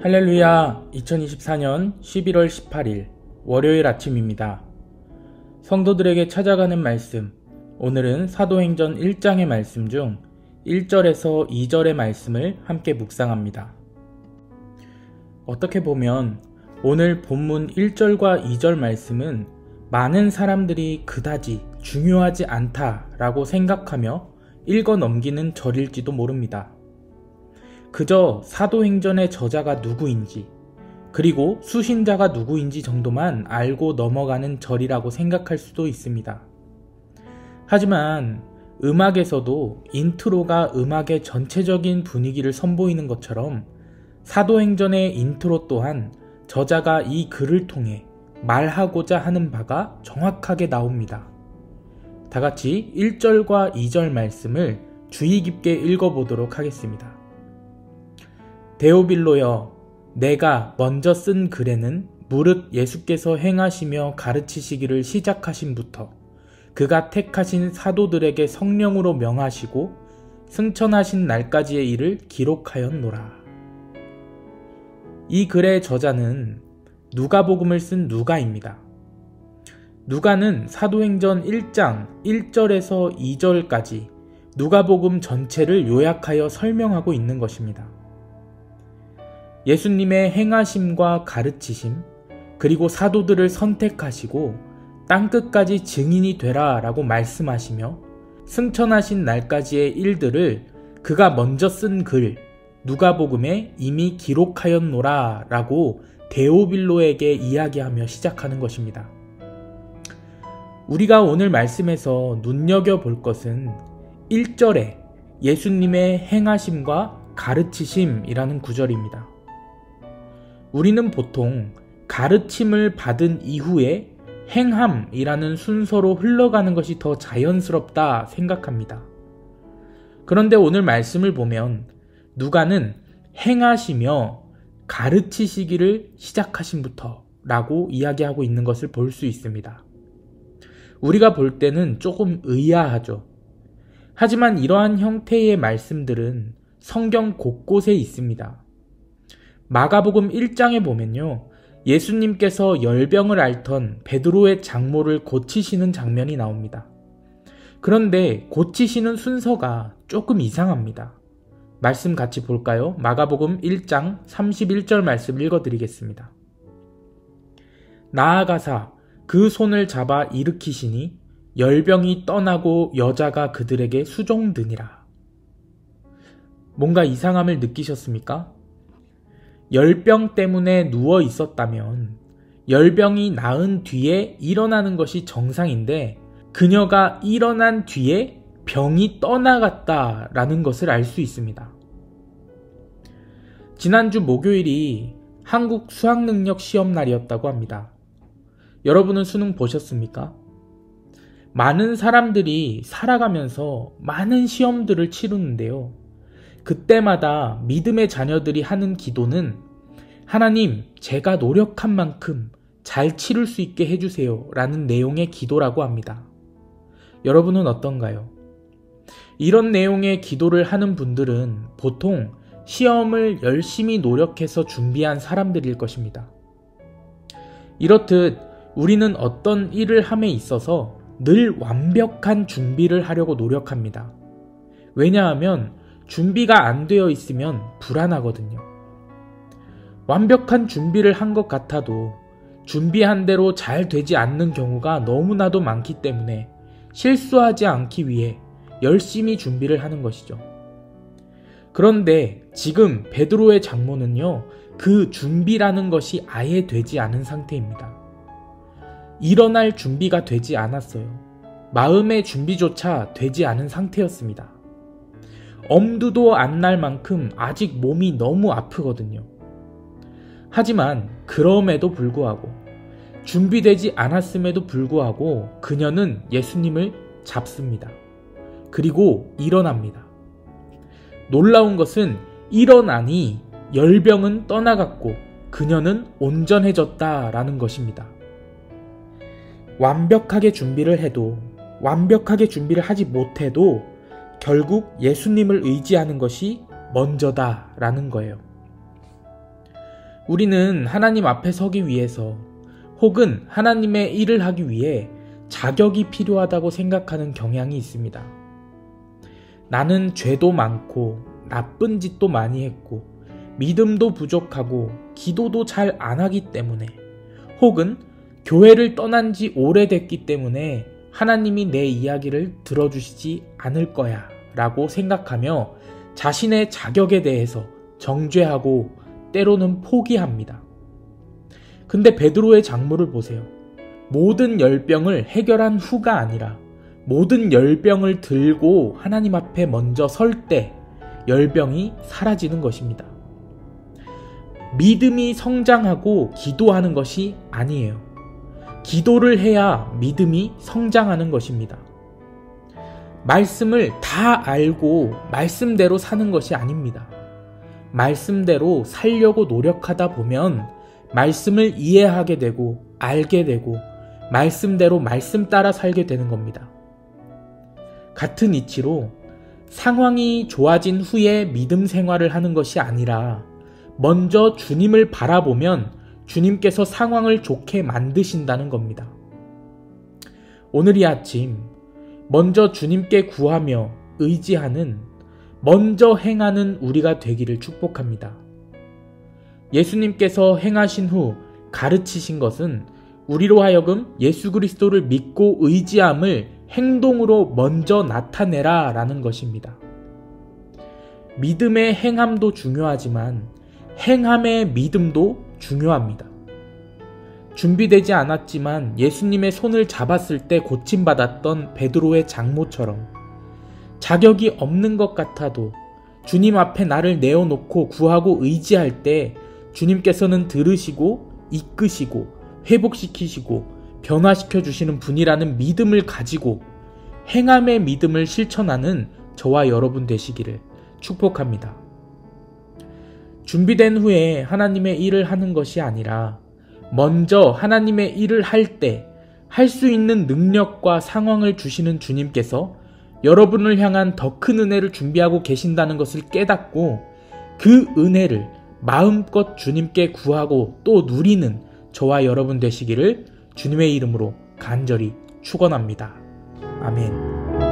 할렐루야. 2024년 11월 18일 월요일 아침입니다. 성도들에게 찾아가는 말씀, 오늘은 사도행전 1장의 말씀 중 1절에서 2절의 말씀을 함께 묵상합니다. 어떻게 보면 오늘 본문 1절과 2절 말씀은 많은 사람들이 그다지 중요하지 않다라고 생각하며 읽어 넘기는 절일지도 모릅니다. 그저 사도행전의 저자가 누구인지, 그리고 수신자가 누구인지 정도만 알고 넘어가는 절이라고 생각할 수도 있습니다. 하지만 음악에서도 인트로가 음악의 전체적인 분위기를 선보이는 것처럼 사도행전의 인트로 또한 저자가 이 글을 통해 말하고자 하는 바가 정확하게 나옵니다. 다 같이 1절과 2절 말씀을 주의 깊게 읽어보도록 하겠습니다. 데오빌로여, 내가 먼저 쓴 글에는 무릇 예수께서 행하시며 가르치시기를 시작하신부터 그가 택하신 사도들에게 성령으로 명하시고 승천하신 날까지의 일을 기록하였노라. 이 글의 저자는 누가복음을 쓴 누가입니다. 누가는 사도행전 1장 1절에서 2절까지 누가복음 전체를 요약하여 설명하고 있는 것입니다. 예수님의 행하심과 가르치심, 그리고 사도들을 선택하시고 땅끝까지 증인이 되라 라고 말씀하시며 승천하신 날까지의 일들을 그가 먼저 쓴 글 누가복음에 이미 기록하였노라 라고 데오빌로에게 이야기하며 시작하는 것입니다. 우리가 오늘 말씀에서 눈여겨볼 것은 1절에 예수님의 행하심과 가르치심이라는 구절입니다. 우리는 보통 가르침을 받은 이후에 행함이라는 순서로 흘러가는 것이 더 자연스럽다 생각합니다. 그런데 오늘 말씀을 보면 누가는 행하시며 가르치시기를 시작하신부터 라고 이야기하고 있는 것을 볼 수 있습니다. 우리가 볼 때는 조금 의아하죠. 하지만 이러한 형태의 말씀들은 성경 곳곳에 있습니다. 마가복음 1장에 보면요, 예수님께서 열병을 앓던 베드로의 장모를 고치시는 장면이 나옵니다. 그런데 고치시는 순서가 조금 이상합니다. 말씀 같이 볼까요? 마가복음 1장 31절 말씀 읽어드리겠습니다. 나아가사 그 손을 잡아 일으키시니 열병이 떠나고 여자가 그들에게 수종드니라. 뭔가 이상함을 느끼셨습니까? 열병 때문에 누워 있었다면 열병이 나은 뒤에 일어나는 것이 정상인데 그녀가 일어난 뒤에 병이 떠나갔다라는 것을 알 수 있습니다. 지난주 목요일이 한국 수학능력 시험 날이었다고 합니다. 여러분은 수능 보셨습니까? 많은 사람들이 살아가면서 많은 시험들을 치르는데요. 그때마다 믿음의 자녀들이 하는 기도는 하나님, 제가 노력한 만큼 잘 치를 수 있게 해주세요 라는 내용의 기도라고 합니다. 여러분은 어떤가요? 이런 내용의 기도를 하는 분들은 보통 시험을 열심히 노력해서 준비한 사람들일 것입니다. 이렇듯 우리는 어떤 일을 함에 있어서 늘 완벽한 준비를 하려고 노력합니다. 왜냐하면 준비가 안 되어 있으면 불안하거든요. 완벽한 준비를 한 것 같아도 준비한 대로 잘 되지 않는 경우가 너무나도 많기 때문에 실수하지 않기 위해 열심히 준비를 하는 것이죠. 그런데 지금 베드로의 장모는요, 그 준비라는 것이 아예 되지 않은 상태입니다. 일어날 준비가 되지 않았어요. 마음의 준비조차 되지 않은 상태였습니다. 엄두도 안 날 만큼 아직 몸이 너무 아프거든요. 하지만 그럼에도 불구하고 준비되지 않았음에도 불구하고 그녀는 예수님을 잡습니다. 그리고 일어납니다. 놀라운 것은 일어나니 열병은 떠나갔고 그녀는 온전해졌다라는 것입니다. 완벽하게 준비를 해도 완벽하게 준비를 하지 못해도 결국 예수님을 의지하는 것이 먼저다라는 거예요. 우리는 하나님 앞에 서기 위해서 혹은 하나님의 일을 하기 위해 자격이 필요하다고 생각하는 경향이 있습니다. 나는 죄도 많고 나쁜 짓도 많이 했고 믿음도 부족하고 기도도 잘 안 하기 때문에 혹은 교회를 떠난 지 오래됐기 때문에 하나님이 내 이야기를 들어주시지 않을 거야 라고 생각하며 자신의 자격에 대해서 정죄하고 때로는 포기합니다. 근데 베드로의 장모를 보세요. 모든 열병을 해결한 후가 아니라 모든 열병을 들고 하나님 앞에 먼저 설 때 열병이 사라지는 것입니다. 믿음이 성장하고 기도하는 것이 아니에요. 기도를 해야 믿음이 성장하는 것입니다. 말씀을 다 알고 말씀대로 사는 것이 아닙니다. 말씀대로 살려고 노력하다 보면 말씀을 이해하게 되고 알게 되고 말씀대로 말씀 따라 살게 되는 겁니다. 같은 이치로 상황이 좋아진 후에 믿음 생활을 하는 것이 아니라 먼저 주님을 바라보면 주님께서 상황을 좋게 만드신다는 겁니다. 오늘 이 아침 먼저 주님께 구하며 의지하는 먼저 행하는 우리가 되기를 축복합니다. 예수님께서 행하신 후 가르치신 것은 우리로 하여금 예수 그리스도를 믿고 의지함을 행동으로 먼저 나타내라 라는 것입니다. 믿음의 행함도 중요하지만 행함의 믿음도 중요합니다. 준비되지 않았지만 예수님의 손을 잡았을 때 고침받았던 베드로의 장모처럼 자격이 없는 것 같아도 주님 앞에 나를 내어놓고 구하고 의지할 때 주님께서는 들으시고 이끄시고 회복시키시고 변화시켜 주시는 분이라는 믿음을 가지고 행함의 믿음을 실천하는 저와 여러분 되시기를 축복합니다. 준비된 후에 하나님의 일을 하는 것이 아니라 먼저 하나님의 일을 할 때 할 수 있는 능력과 상황을 주시는 주님께서 여러분을 향한 더 큰 은혜를 준비하고 계신다는 것을 깨닫고 그 은혜를 마음껏 주님께 구하고 또 누리는 저와 여러분 되시기를 주님의 이름으로 간절히 축원합니다. 아멘.